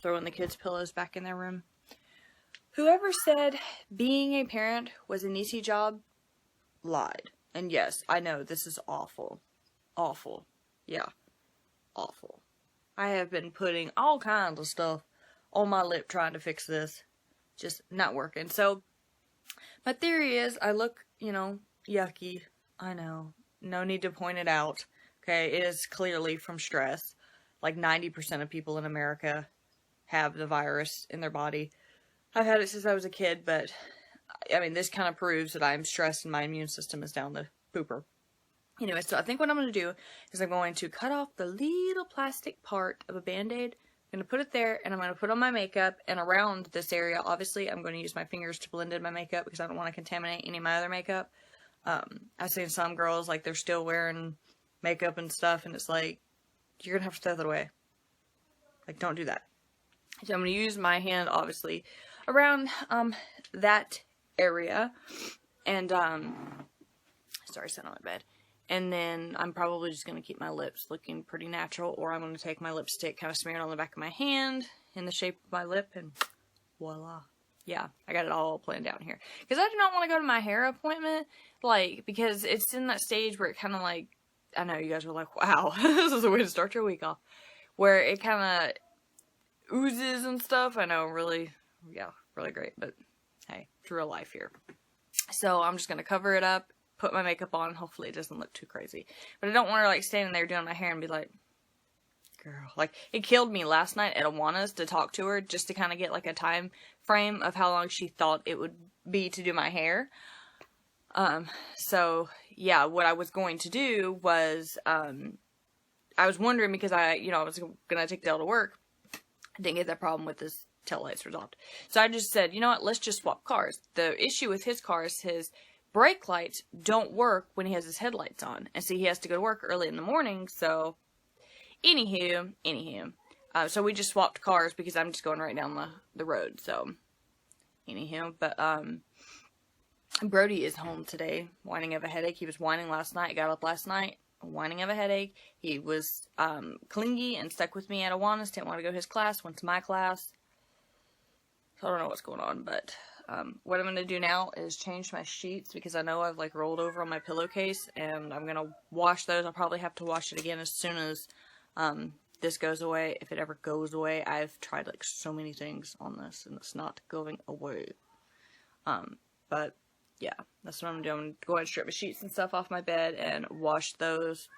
throwing the kids' pillows back in their room. Whoever said being a parent was an easy job lied. And yes, I know this is awful. Awful. Yeah. Awful. I have been putting all kinds of stuff on my lip trying to fix this. Just not working. So, my theory is I look, you know, yucky. I know. No need to point it out. Okay, it is clearly from stress. Like 90% of people in America have the virus in their body. I've had it since I was a kid, but I mean, this kind of proves that I'm stressed and my immune system is down the pooper. Anyway, so I think what I'm going to do is I'm going to cut off the little plastic part of a Band-Aid. I'm going to put it there, and I'm going to put on my makeup, and around this area, obviously, I'm going to use my fingers to blend in my makeup because I don't want to contaminate any of my other makeup. I've seen some girls, like, they're still wearing makeup and stuff, and it's like, you're going to have to throw that away. Like, don't do that. So I'm going to use my hand, obviously, around, that area, and, sorry, sitting on my bed. And then I'm probably just going to keep my lips looking pretty natural, or I'm going to take my lipstick, kind of smear it on the back of my hand in the shape of my lip, and voila. Yeah, I got it all planned out here. Because I do not want to go to my hair appointment, like, because it's in that stage where it kind of like, I know you guys were like, wow, this is a way to start your week off. Where it kind of oozes and stuff. I know, really, yeah, really great, but hey, it's real life here. So I'm just going to cover it up, put my makeup on, hopefully it doesn't look too crazy. But I don't want her, like, standing there doing my hair and be like, girl. Like, it killed me last night at Awana's to talk to her, just to kind of get, like, a time frame of how long she thought it would be to do my hair. So, yeah, what I was going to do was, I was wondering, because I was gonna take Dale to work. I didn't get that problem with his taillights resolved. So I just said, you know what, let's just swap cars. The issue with his car is his brake lights don't work when he has his headlights on. And see, he has to go to work early in the morning, so anywho. So we just swapped cars because I'm just going right down the road, so anywho. But, Brody is home today, whining of a headache. He was whining last night, got up last night, whining of a headache. He was, clingy and stuck with me at Awana's, didn't want to go to his class, went to my class. So I don't know what's going on, but what I'm going to do now is change my sheets because I know I've, like, rolled over on my pillowcase, and I'm going to wash those. I'll probably have to wash it again as soon as this goes away, if it ever goes away. I've tried, like, so many things on this, and it's not going away. But, yeah, that's what I'm doing. I'm going to go ahead and strip my sheets and stuff off my bed and wash those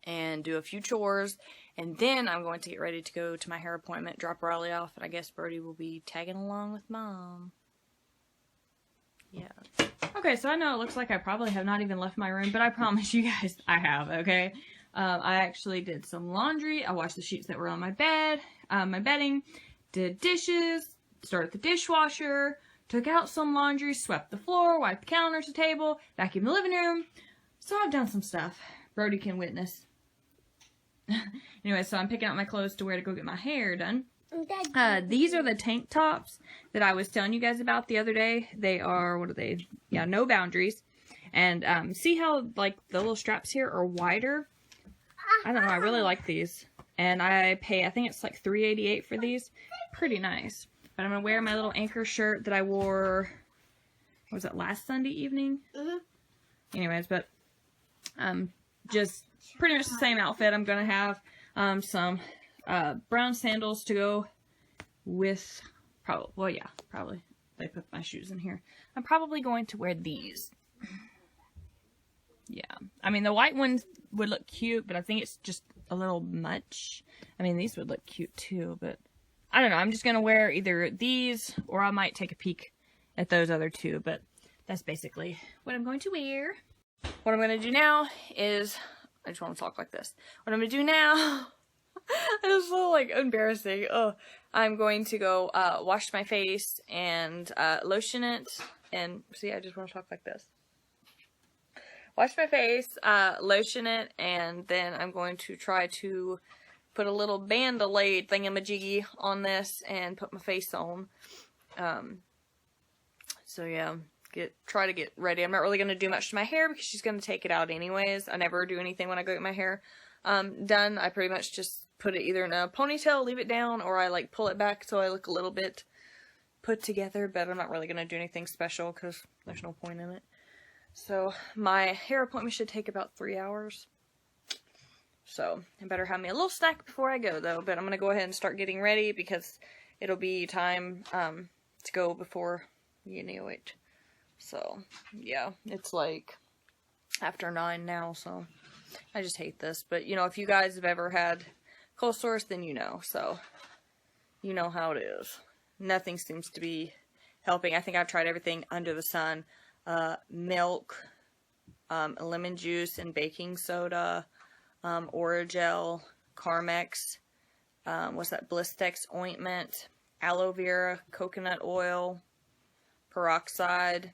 and do a few chores. And then I'm going to get ready to go to my hair appointment, drop Riley off, and I guess Brody will be tagging along with Mom. Yeah. Okay, so I know it looks like I probably have not even left my room, but I promise you guys I have, okay? I actually did some laundry. I washed the sheets that were on my bed, my bedding, did dishes, started the dishwasher, took out some laundry, swept the floor, wiped the counters, the table, vacuumed the living room. So I've done some stuff. Brody can witness. Anyway, so I'm picking out my clothes to wear to go get my hair done. These are the tank tops that I was telling you guys about the other day. They are, what are they? Yeah, no boundaries. And see how, like, the little straps here are wider? I don't know, I really like these. And I pay, I think it's like $3.88 for these. Pretty nice. But I'm going to wear my little anchor shirt that I wore, what was it, last Sunday evening? Mm-hmm. Anyways, but just pretty much the same outfit. I'm going to have some brown sandals to go with, probably, well, yeah, probably. They put my shoes in here. I'm probably going to wear these. Yeah. I mean, the white ones would look cute, but I think it's just a little much. I mean, these would look cute too, but I don't know. I'm just going to wear either these, or I might take a peek at those other two, but that's basically what I'm going to wear. What I'm going to do now is, I just want to talk like this. What I'm going to do now, it's so, like, embarrassing. Oh, I'm going to go wash my face and lotion it, and see, I just want to talk like this. Wash my face, lotion it, and then I'm going to try to put a little Band-Aid thingamajiggy on this and put my face on. So yeah, try to get ready. I'm not really going to do much to my hair because she's going to take it out anyways. I never do anything when I go get my hair done. I pretty much just put it either in a ponytail, leave it down, or I like pull it back so I look a little bit put together, but I'm not really going to do anything special because there's no point in it. So my hair appointment should take about 3 hours. So I better have me a little snack before I go though, but I'm going to go ahead and start getting ready because it'll be time to go before you know it. So yeah, it's like after 9 now, so I just hate this. But you know, if you guys have ever had cold sores, then you know, so you know how it is. Nothing seems to be helping. I think I've tried everything under the sun. Milk, lemon juice, and baking soda, Orajel, Carmex, what's that, Blistex ointment, aloe vera, coconut oil, peroxide.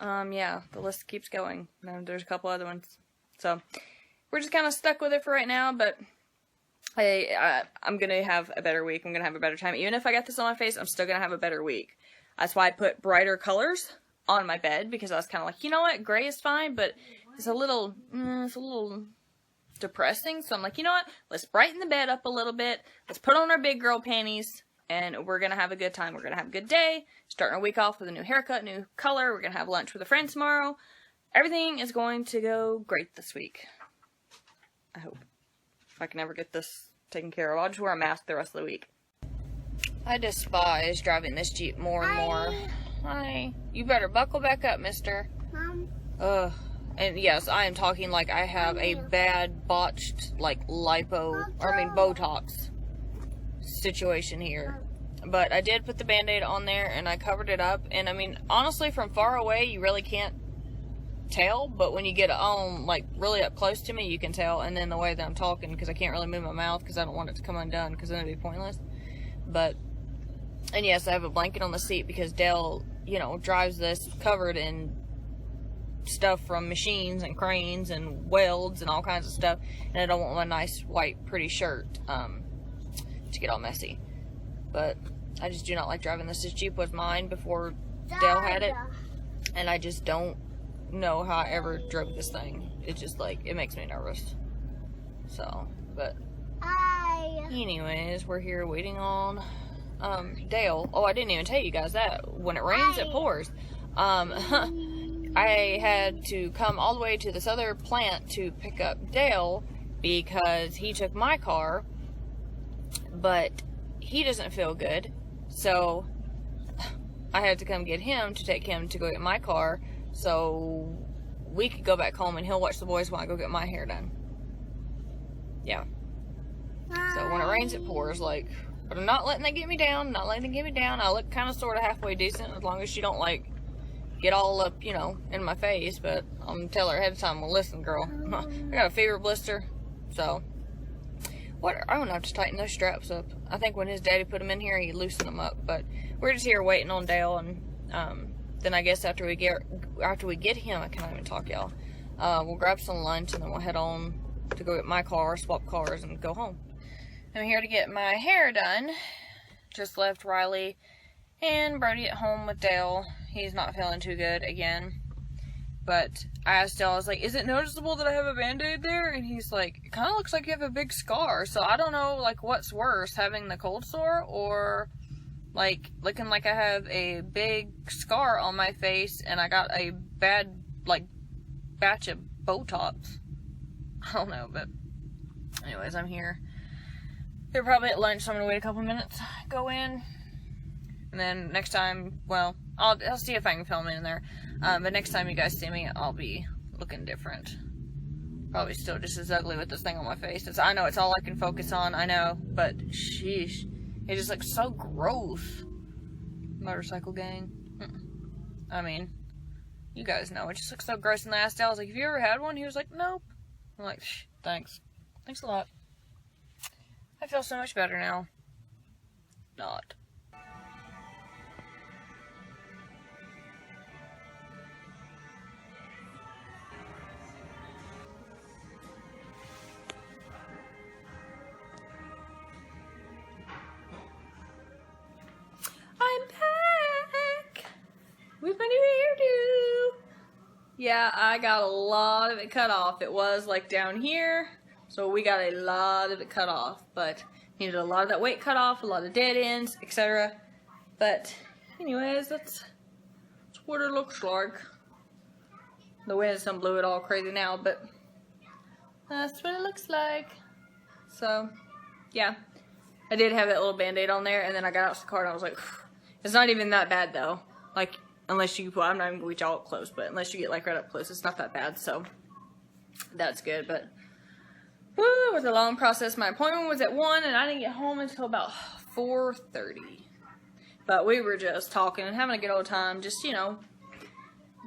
Yeah, the list keeps going. There's a couple other ones. So, we're just kind of stuck with it for right now, but I'm going to have a better week. I'm going to have a better time. Even if I got this on my face, I'm still going to have a better week. That's why I put brighter colors on my bed, because I was kind of like, you know what, gray is fine, but it's a little depressing. So I'm like, you know what, let's brighten the bed up a little bit. Let's put on our big girl panties, and we're going to have a good time. We're going to have a good day. Starting our week off with a new haircut, new color. We're going to have lunch with a friend tomorrow. Everything is going to go great this week. I hope. If I can ever get this taken care of. I'll just wear a mask the rest of the week. I despise driving this Jeep more and more. Hi. You better buckle back up, mister. Mom. And yes, I am talking like I have a bad, botched, like, Botox situation here. But I did put the Band-Aid on there, and I covered it up. And, I mean, honestly, from far away, you really can't tell. But when you get like, really up close to me, you can tell. And then the way that I'm talking, because I can't really move my mouth, because I don't want it to come undone, because then it'd be pointless. But, and yes, I have a blanket on the seat, because Dale, you know, drives this covered in stuff from machines and cranes and welds and all kinds of stuff, and I don't want my nice white pretty shirt to get all messy. But I just do not like driving this. This Jeep was mine before Dale had it, and I just don't know how I ever drove this thing. It's just like, it makes me nervous. So, but anyways, we're here waiting on Dale. Oh, I didn't even tell you guys that when it rains it pours. I had to come all the way to this other plant to pick up Dale because he took my car, but he doesn't feel good, so I had to come get him to take him to go get my car so we could go back home and he'll watch the boys while I go get my hair done. Yeah. So when it rains it pours, like, but I'm not letting that get me down, not letting it get me down. I look kind of sort of halfway decent as long as you don't, like, get all up, you know, in my face, but I'm gonna tell her ahead of time, well, listen, girl, I got a fever blister, so, what, I'm gonna have to tighten those straps up. I think when his daddy put them in here, he loosened them up, but we're just here waiting on Dale, and, then I guess after we get him, I can't even talk, y'all, we'll grab some lunch, and then we'll head on to go get my car, swap cars, and go home. I'm here to get my hair done. Just left Riley and Brody at home with Dale. He's not feeling too good again. But I asked Dale, I was like, is it noticeable that I have a Band-Aid there? And he's like, it kind of looks like you have a big scar. So I don't know, like, what's worse, having the cold sore or, like, looking like I have a big scar on my face and I got a bad, like, batch of Botox. I don't know, but anyways, I'm here. They're probably at lunch, so I'm going to wait a couple minutes, go in. And then next time, well, I'll see if I can film it in there. But next time you guys see me, I'll be looking different. Probably still just as ugly with this thing on my face. I know it's all I can focus on, I know. But, sheesh. It just looks so gross. Motorcycle gang. I mean, you guys know. It just looks so gross. And I asked Dale, I was like, have you ever had one? He was like, nope. I'm like, thanks. Thanks a lot. I feel so much better now. Not. I'm back with my new hairdo. Yeah, I got a lot of it cut off. It was like down here, So we got a lot of it cut off, but needed a lot of that weight cut off, a lot of dead ends, etc. But anyways, that's what it looks like. The wind's done blew it all crazy now, but that's what it looks like. So, yeah. I did have that little band-aid on there, and then I got out the car and I was like, it's not even that bad though. Like, unless you, well, I'm not even going to reach all up close, but unless you get like right up close, it's not that bad, so that's good. But, woo, it was a long process. My appointment was at 1, and I didn't get home until about 4:30. But we were just talking and having a good old time, just, you know,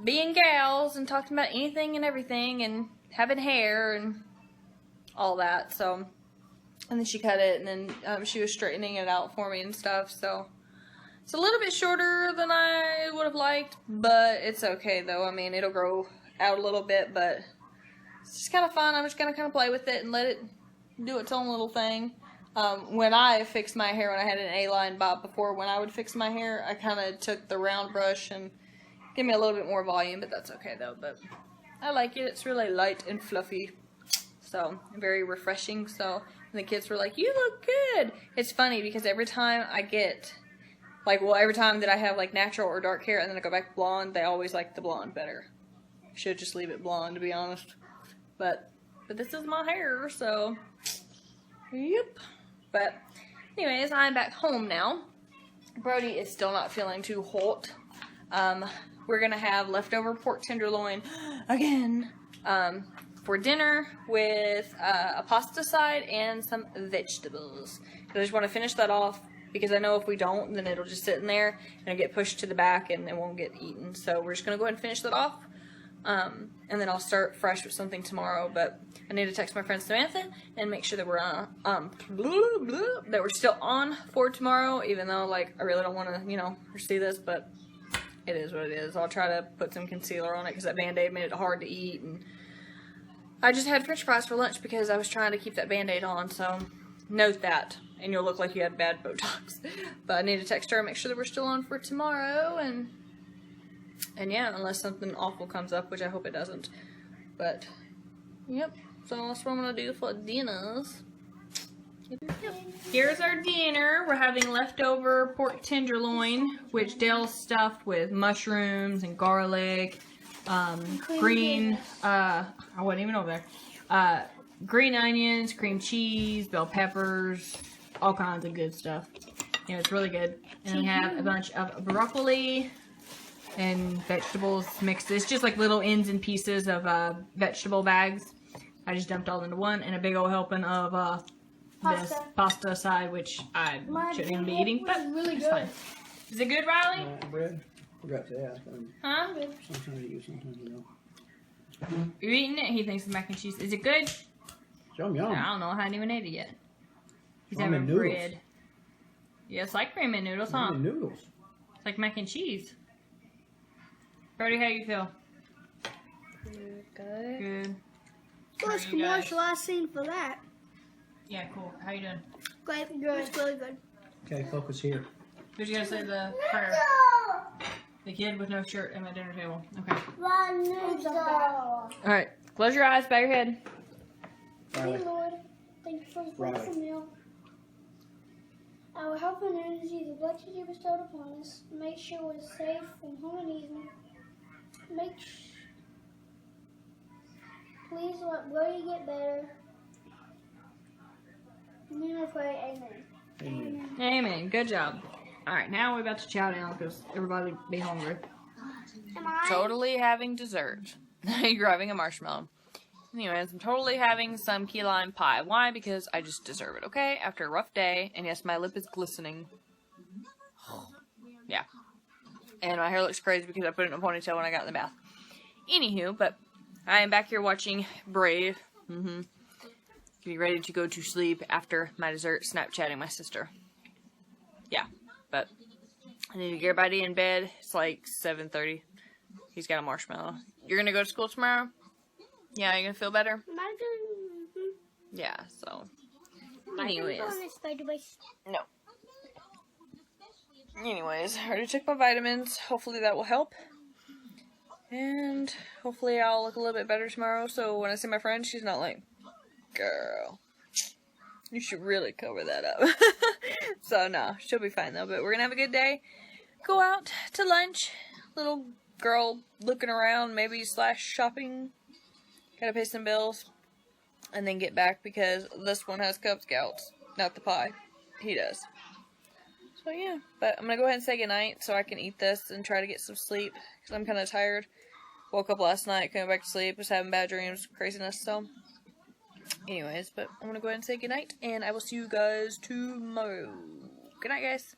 being gals and talking about anything and everything and having hair and all that, so. And then she cut it, and then she was straightening it out for me and stuff, so. It's a little bit shorter than I would have liked, but it's okay, though. I mean, it'll grow out a little bit, but it's just kind of fun. I'm just going to kind of play with it and let it do its own little thing. When I fixed my hair, when I had an A-line bob before, when I would fix my hair, I kind of took the round brush and give me a little bit more volume, but that's okay, though. But I like it. It's really light and fluffy, so very refreshing, so. And the kids were like, you look good. It's funny because every time I get, like, well, every time that I have, like, natural or dark hair and then I go back blonde, they always like the blonde better. Should just leave it blonde, to be honest. But this is my hair, so, yep. But, anyways, I'm back home now. Brody is still not feeling too hot. We're going to have leftover pork tenderloin again. For dinner with a pasta side and some vegetables. I just want to finish that off because I know if we don't, then it'll just sit in there and it'll get pushed to the back and it won't get eaten. So we're just going to go ahead and finish that off. And then I'll start fresh with something tomorrow. But I need to text my friend Samantha and make sure that we're that we're still on for tomorrow. Even though, like, I really don't want to, you know, see this, but it is what it is. I'll try to put some concealer on it because that Band-Aid made it hard to eat. And I just had french fries for lunch because I was trying to keep that Band-Aid on, so note that, and you'll look like you had bad Botox. But I need to text her and make sure that we're still on for tomorrow, and yeah, unless something awful comes up, which I hope it doesn't. But, yep, so that's what I'm going to do for dinners. Yep. Here's our dinner. We're having leftover pork tenderloin, which Dale's stuffed with mushrooms and garlic, green, I wasn't even over there, green onions, cream cheese, bell peppers, all kinds of good stuff. Yeah, it's really good. And we have a bunch of broccoli and vegetables mixed. It's just like little ends and pieces of vegetable bags. I just dumped all into one, and a big old helping of this pasta side, which I shouldn't even be eating, but really it's fine. Is it good, Riley? Bread? Forgot to ask. Huh? Sometimes you, sometimes you know. You're eating it? He thinks it's mac and cheese. Is it good? Yum yum. I don't know. I haven't even ate it yet. He's Ramen having noodles. bread. Yeah, it's like ramen noodles, huh? Ramen noodles. It's like mac and cheese. Brody, how you feel? Good. Good. First commercial I seen for that. Yeah, cool. How you doing? Great, good. It's really good. Okay, focus here. Who's gonna say the prayer? The kid with no shirt at my dinner table. Okay. Alright. Close your eyes, bow your head. Riley. Dear Lord, thank you for this wonderful meal. Our health and energy, the blessings you bestowed upon us, make sure we're safe from harm and evil. Please let Brody get better. And then I pray, amen. Amen. Amen. Good job. Alright, now we're about to chow down because everybody be hungry. Am I? Totally having dessert. You're having a marshmallow. Anyways, I'm totally having some key lime pie. Why? Because I just deserve it, okay? After a rough day, and yes, my lip is glistening. Yeah. And my hair looks crazy because I put it in a ponytail when I got in the bath. Anywho, but I am back here watching Brave. Getting ready to go to sleep after my dessert, Snapchatting my sister. Yeah, but I need to get everybody in bed. It's like 7:30. He's got a marshmallow. You're gonna go to school tomorrow? Yeah, you gonna feel better? Am I doing? Yeah, so. Am I Anyways. going on this database? No. Anyways, I already took my vitamins. Hopefully that will help. And hopefully I'll look a little bit better tomorrow, so when I see my friend, she's not like, girl. You should really cover that up. So, no, she'll be fine, though. But we're going to have a good day. Go out to lunch. Little girl looking around, maybe / shopping. Gotta pay some bills. And then get back because this one has Cub Scouts. Not the pie. He does. So, yeah. But I'm going to go ahead and say goodnight so I can eat this and try to get some sleep. Because I'm kind of tired. Woke up last night, came back to sleep, was having bad dreams, craziness, so. Anyways, but I'm going to go ahead and say goodnight, and I will see you guys tomorrow. Good night, guys.